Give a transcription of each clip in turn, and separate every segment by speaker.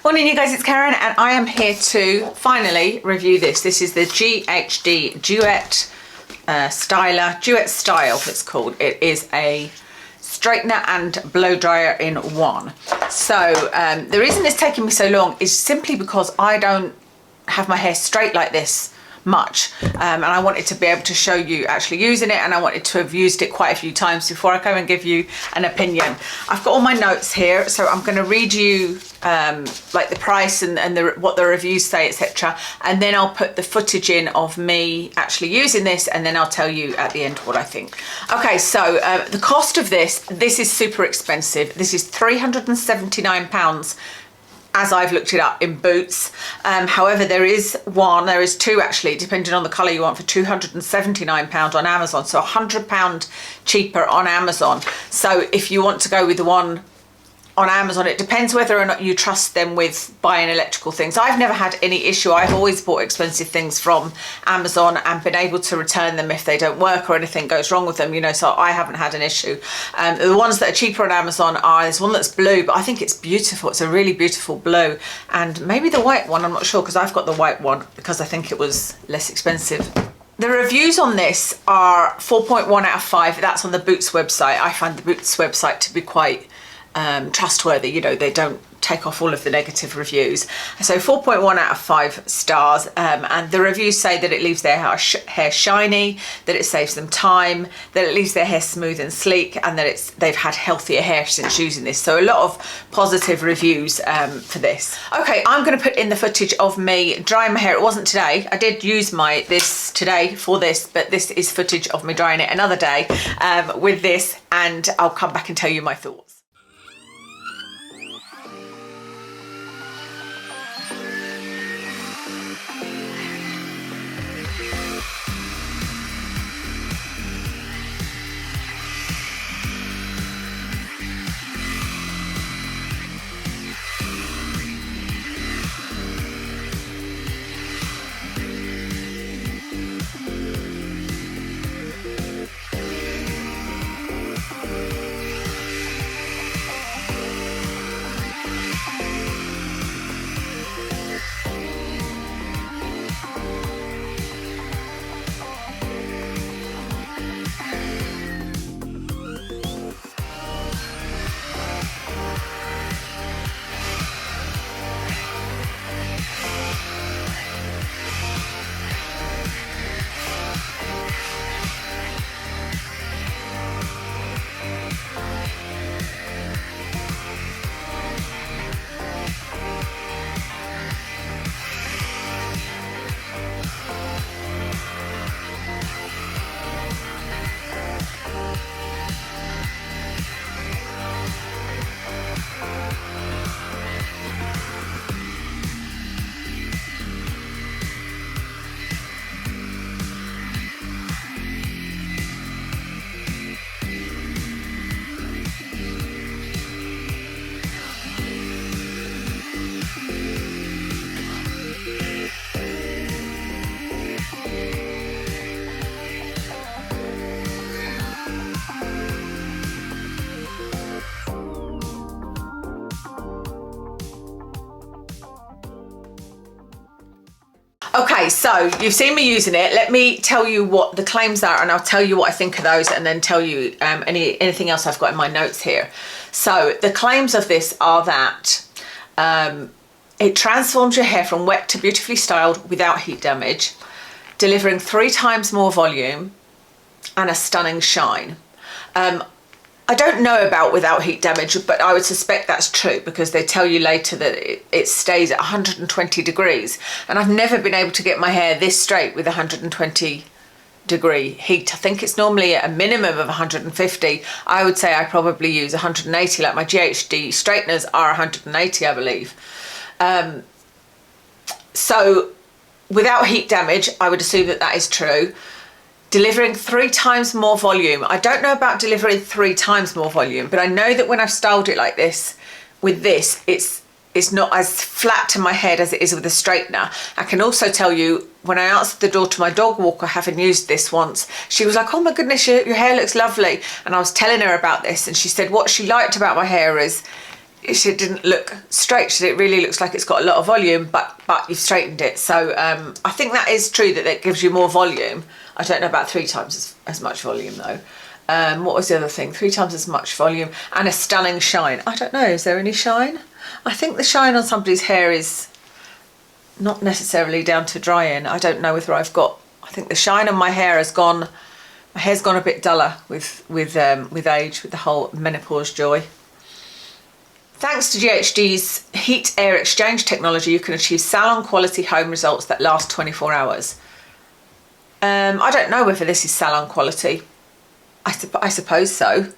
Speaker 1: Morning you guys, it's Karen and I am here to finally review this. This is the GHD Duet Stila, Duet Style it's called. It is a straightener and blow dryer in one. So the reason it's taking me so long is simply because I don't have my hair straight like this much, and I wanted to be able to show you actually using it, and I wanted to have used it quite a few times before I go and give you an opinion. I've got all my notes here, so I'm going to read you like the price and what the reviews say, etc., and then I'll put the footage in of me actually using this, and then I'll tell you at the end what I think. Okay, so the cost of this is super expensive. This is £379 as I've looked it up in Boots. However, there is two actually, depending on the colour you want, for £279 on Amazon, so £100 cheaper on Amazon. So if you want to go with the one on Amazon, it depends whether or not you trust them with buying electrical things. I've never had any issue. I've always bought expensive things from Amazon and been able to return them if they don't work or anything goes wrong with them, you know, so I haven't had an issue. The ones that are cheaper on Amazon are, there's one that's blue, but I think it's beautiful. It's a really beautiful blue, and maybe the white one, I'm not sure, because I've got the white one because I think it was less expensive. The reviews on this are 4.1 out of 5. That's on the Boots website. I find the Boots website to be quite trustworthy, you know, they don't take off all of the negative reviews. So 4.1 out of 5 stars, and the reviews say that it leaves their hair shiny, that it saves them time, that it leaves their hair smooth and sleek, and that they've had healthier hair since using this. So a lot of positive reviews for this. Okay, I'm going to put in the footage of me drying my hair. It wasn't today. I did use this today for this, but this is footage of me drying it another day with this, and I'll come back and tell you my thoughts. Okay, so you've seen me using it. Let me tell you what the claims are, and I'll tell you what I think of those, and then tell you anything else I've got in my notes here. So the claims of this are that it transforms your hair from wet to beautifully styled without heat damage, delivering 3 times more volume and a stunning shine. I don't know about without heat damage, but I would suspect that's true because they tell you later that it stays at 120 degrees. And I've never been able to get my hair this straight with 120 degree heat. I think it's normally at a minimum of 150. I would say I probably use 180, like my GHD straighteners are 180, I believe. So without heat damage, I would assume that is true. Delivering 3 times more volume. I don't know about delivering 3 times more volume, but I know that when I've styled it like this, with this, it's not as flat to my head as it is with a straightener. I can also tell you, when I answered the door to my dog walker, having used this once, she was like, oh my goodness, your hair looks lovely. And I was telling her about this, and she said what she liked about my hair is it didn't look straight. She said it really looks like it's got a lot of volume, but you've straightened it. So I think that is true, that it gives you more volume. I don't know about 3 times as much volume though. What was the other thing? 3 times as much volume and a stunning shine. I don't know, is there any shine? I think the shine on somebody's hair is not necessarily down to drying. I don't know whether I think the shine on my hair has gone, my hair's gone a bit duller with age, with the whole menopause joy. Thanks to GHD's heat air exchange technology, you can achieve salon quality home results that last 24 hours. I don't know whether this is salon quality. I suppose so.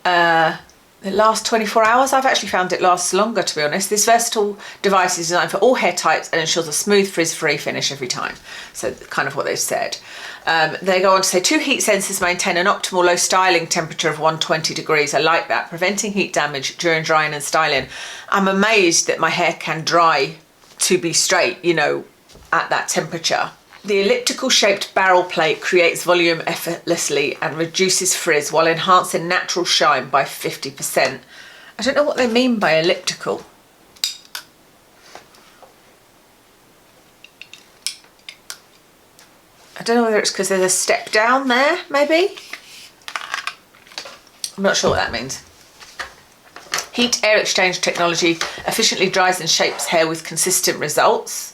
Speaker 1: It lasts 24 hours. I've actually found it lasts longer, to be honest. This versatile device is designed for all hair types and ensures a smooth, frizz-free finish every time. So kind of what they've said. They go on to say 2 heat sensors maintain an optimal low styling temperature of 120 degrees. I like that, preventing heat damage during drying and styling. I'm amazed that my hair can dry to be straight, you know, at that temperature. The elliptical shaped barrel plate creates volume effortlessly and reduces frizz while enhancing natural shine by 50%. I don't know what they mean by elliptical. I don't know whether it's because there's a step down there, maybe? I'm not sure what that means. Heat air exchange technology efficiently dries and shapes hair with consistent results.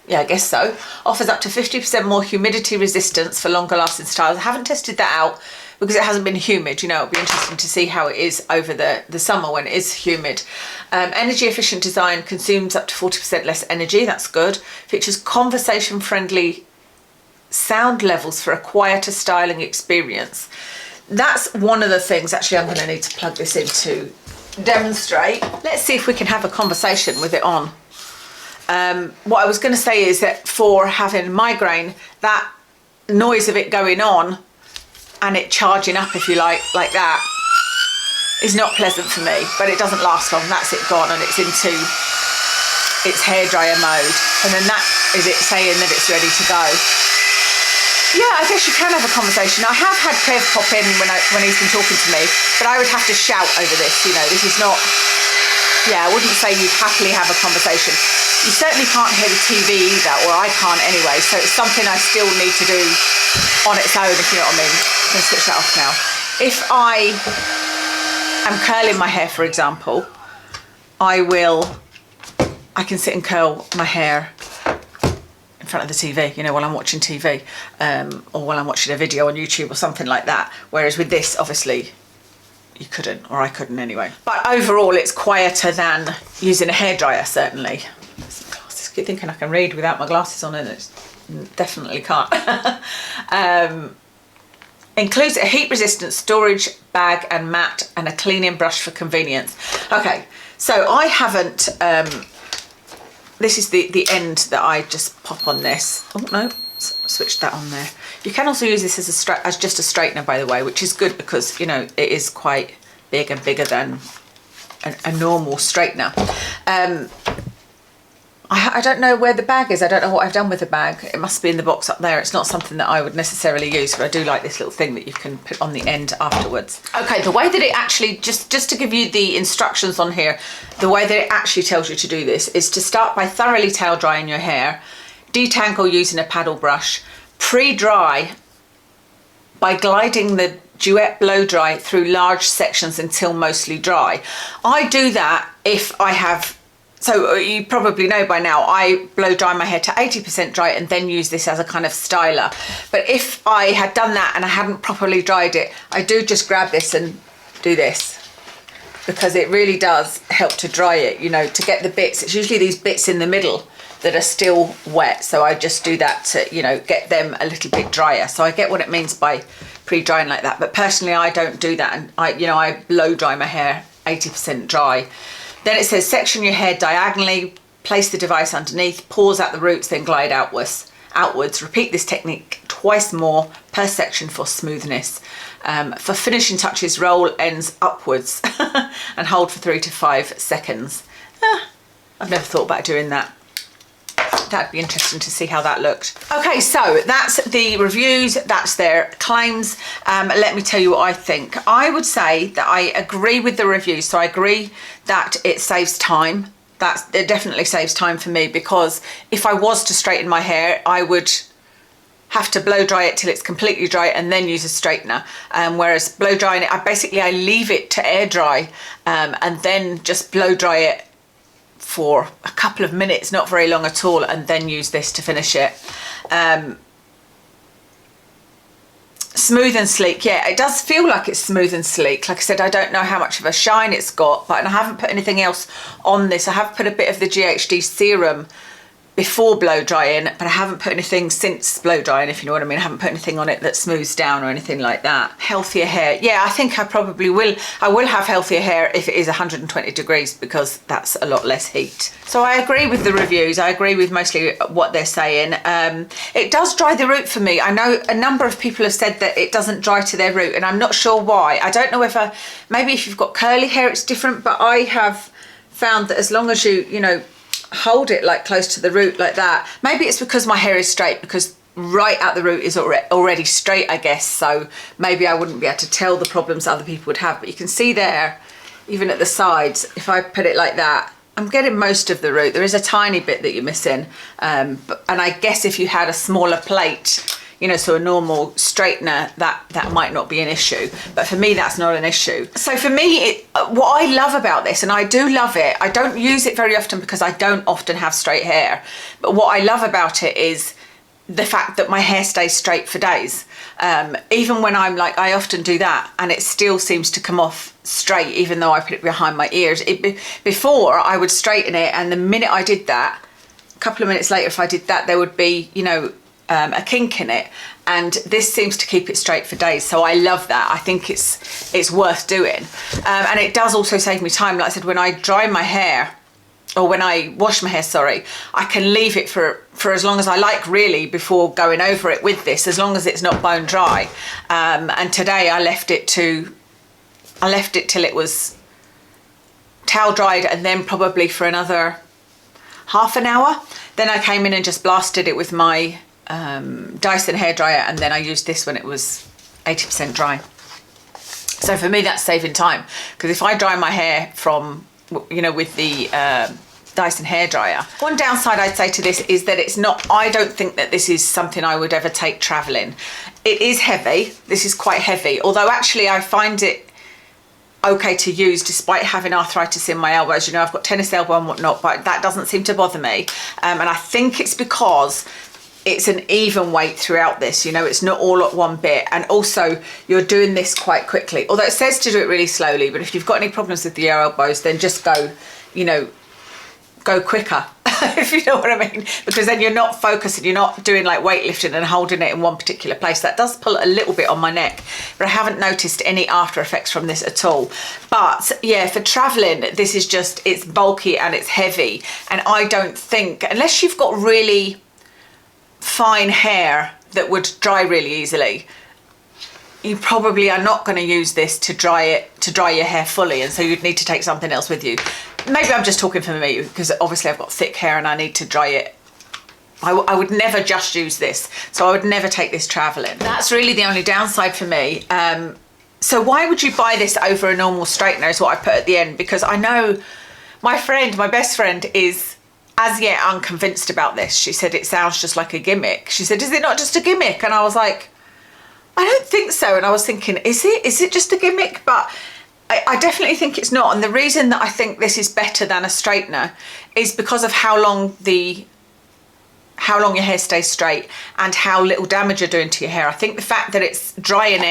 Speaker 1: Yeah, I guess so. Offers up to 50% more humidity resistance for longer lasting styles. I haven't tested that out because it hasn't been humid. You know, it'll be interesting to see how it is over the summer when it is humid. Energy efficient design consumes up to 40% less energy. That's good. Features conversation friendly sound levels for a quieter styling experience. That's one of the things, actually, I'm going to need to plug this in to demonstrate. Let's see if we can have a conversation with it on. What I was going to say is that for having migraine, that noise of it going on and it charging up, if you like that, is not pleasant for me, but it doesn't last long. That's it gone and it's into its hairdryer mode. And then that is it saying that it's ready to go. Yeah, I guess you can have a conversation. I have had Kev pop in when he's been talking to me, but I would have to shout over this, you know, this is not, yeah, I wouldn't say you'd happily have a conversation. You certainly can't hear the TV either, or I can't anyway, so it's something I still need to do on its own, if you know what I mean. I'm going to switch that off now. If I am curling my hair, for example, I can sit and curl my hair in front of the TV, you know, while I'm watching TV, or while I'm watching a video on YouTube or something like that. Whereas with this, obviously, you couldn't, or I couldn't anyway. But overall, it's quieter than using a hairdryer, certainly. Glasses. Keep thinking I can read without my glasses on, and it definitely can't. Includes a heat-resistant storage bag and mat and a cleaning brush for convenience. Okay, so I haven't. This is the end that I just pop on this. Oh no, switch that on there. You can also use this as just a straightener, by the way, which is good because, you know, it is quite big and bigger than a normal straightener. I don't know where the bag is. I don't know what I've done with the bag. It must be in the box up there. It's not something that I would necessarily use, but I do like this little thing that you can put on the end afterwards. Okay, the way that it actually, just to give you the instructions on here, the way that it actually tells you to do this is to start by thoroughly towel drying your hair, detangle using a paddle brush, pre-dry by gliding the Duet blow dry through large sections until mostly dry. I do that if I have, so you probably know by now, I blow dry my hair to 80% dry and then use this as a kind of styler. But if I had done that and I hadn't properly dried it, I do just grab this and do this, because it really does help to dry it, you know, to get the bits. It's usually these bits in the middle that are still wet, so I just do that to, you know, get them a little bit drier. So I get what it means by pre-drying like that, but personally I don't do that, and I blow dry my hair 80% dry. Then it says section your hair diagonally, place the device underneath, pause at the roots, then glide outwards. Repeat this technique twice more per section for smoothness. For finishing touches, roll ends upwards and hold for 3 to 5 seconds. I've never thought about doing that. that'd be interesting to see how that looked. Okay, so that's the reviews, that's their claims. Let me tell you what I think. I would say that I agree with the reviews. So I agree that it saves time. It definitely saves time for me, because if I was to straighten my hair, I would have to blow dry it till it's completely dry and then use a straightener. Whereas blow drying it, I leave it to air dry and then just blow dry it for a couple of minutes, not very long at all, and then use this to finish it. Smooth and sleek. Yeah, it does feel like it's smooth and sleek. Like I said, I don't know how much of a shine it's got, and I haven't put anything else on this. I have put a bit of the GHD serum before blow drying, but I haven't put anything since blow drying, if you know what I mean. I haven't put anything on it that smooths down or anything like that. Healthier hair. Yeah, I think I probably will. I will have healthier hair if it is 120 degrees, because that's a lot less heat. So I agree with the reviews. I agree with mostly what they're saying. It does dry the root for me. I know a number of people have said that it doesn't dry to their root, and I'm not sure why. I don't know whether, maybe if you've got curly hair it's different, but I have found that as long as you know, hold it like close to the root like that. Maybe it's because my hair is straight, because right at the root is already straight, I guess. So maybe I wouldn't be able to tell the problems other people would have. But you can see there, even at the sides, if I put it like that, I'm getting most of the root. There is a tiny bit that you're missing. And I guess if you had a smaller plate, you know, so a normal straightener, that might not be an issue, but for me that's not an issue. So for me, what I love about this, and I do love it, I don't use it very often because I don't often have straight hair, but what I love about it is the fact that my hair stays straight for days. Even when I'm like, I often do that and it still seems to come off straight, even though I put it behind my ears. Before I would straighten it, and the minute I did that, a couple of minutes later, if I did that, there would be, you know, a kink in it, and this seems to keep it straight for days. So I love that. I think it's worth doing, and it does also save me time. Like I said, when I dry my hair, or when I wash my hair, sorry, I can leave it for as long as I like, really, before going over it with this, as long as it's not bone dry. And today I left it till it was towel dried, and then probably for another half an hour. Then I came in and just blasted it with my Dyson hairdryer, and then I used this when it was 80% dry. So for me that's saving time, because if I dry my hair from, you know, with the Dyson hairdryer. One downside I'd say to this is that it's not, I don't think that this is something I would ever take traveling. It is heavy. This is quite heavy, although actually I find it okay to use despite having arthritis in my elbows. You know, I've got tennis elbow and whatnot, but that doesn't seem to bother me. And I think it's because it's an even weight throughout this, you know, it's not all at one bit. And also you're doing this quite quickly, although it says to do it really slowly, but if you've got any problems with your elbows, then just go, you know, go quicker, if you know what I mean, because then you're not focusing, you're not doing like weightlifting and holding it in one particular place. That does pull a little bit on my neck, but I haven't noticed any after effects from this at all. But yeah, for traveling, this is just, it's bulky and it's heavy, and I don't think, unless you've got really fine hair that would dry really easily, you probably are not going to use this to dry your hair fully, and so you'd need to take something else with you. Maybe I'm just talking for me, because obviously I've got thick hair and I need to dry it. I would never just use this, so I would never take this traveling. That's really the only downside for me. So why would you buy this over a normal straightener is what I put at the end, because I know my best friend is as yet unconvinced about this. She said it sounds just like a gimmick. She said, is it not just a gimmick? And I was like, I don't think so. And I was thinking, is it just a gimmick? But I definitely think it's not. And the reason that I think this is better than a straightener is because of how long your hair stays straight and how little damage you're doing to your hair. I think the fact that it's drying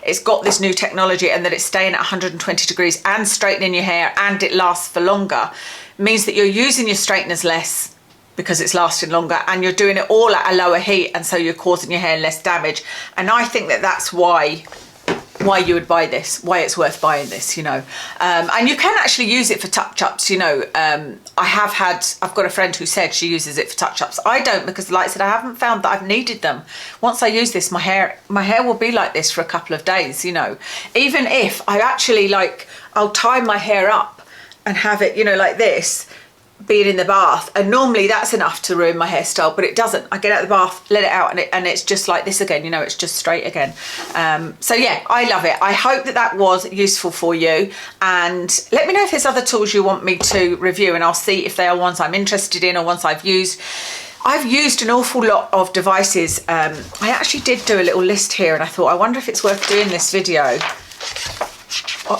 Speaker 1: it's got this new technology, and that it's staying at 120 degrees and straightening your hair, and it lasts for longer, means that you're using your straighteners less because it's lasting longer, and you're doing it all at a lower heat, and so you're causing your hair less damage. And I think that that's why you would buy this, why it's worth buying this, you know. And you can actually use it for touch-ups, you know. I've got a friend who said she uses it for touch-ups. I don't, because like I said, I haven't found that I've needed them. Once I use this, my hair will be like this for a couple of days, you know. Even if I actually, like, I'll tie my hair up and have it, you know, like this, being in the bath, and normally that's enough to ruin my hairstyle, but it doesn't. I get out of the bath, let it out, and it's just like this again, you know, it's just straight again. So yeah, I love it. I hope that was useful for you, and let me know if there's other tools you want me to review, and I'll see if they are ones I'm interested in or ones I've used. I've used an awful lot of devices. I actually did do a little list here, and I thought, I wonder if it's worth doing this video.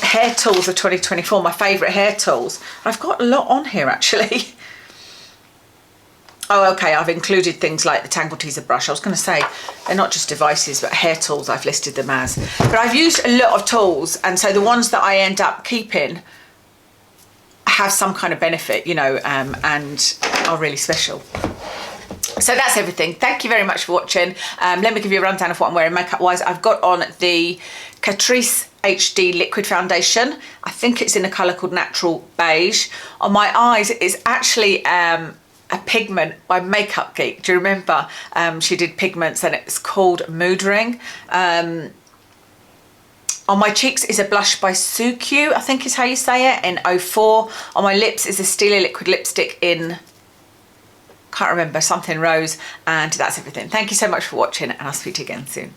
Speaker 1: Hair tools of 2024, my favourite hair tools. I've got a lot on here actually. Oh, okay, I've included things like the Tangle Teezer brush. I was going to say, they're not just devices, but hair tools, I've listed them as. But I've used a lot of tools, and so the ones that I end up keeping have some kind of benefit, you know, and are really special. So that's everything. Thank you very much for watching. Let me give you a rundown of what I'm wearing makeup wise. I've got on the Catrice HD Liquid foundation. I think it's in a colour called Natural Beige. On my eyes, it's actually a pigment by Makeup Geek. Do you remember? She did pigments, and it's called Mood Ring. On my cheeks is a blush by Susqqu, I think is how you say it, in 04. On my lips is a Stila liquid lipstick in, can't remember, something rose. And that's everything. Thank you so much for watching, and I'll speak to you again soon.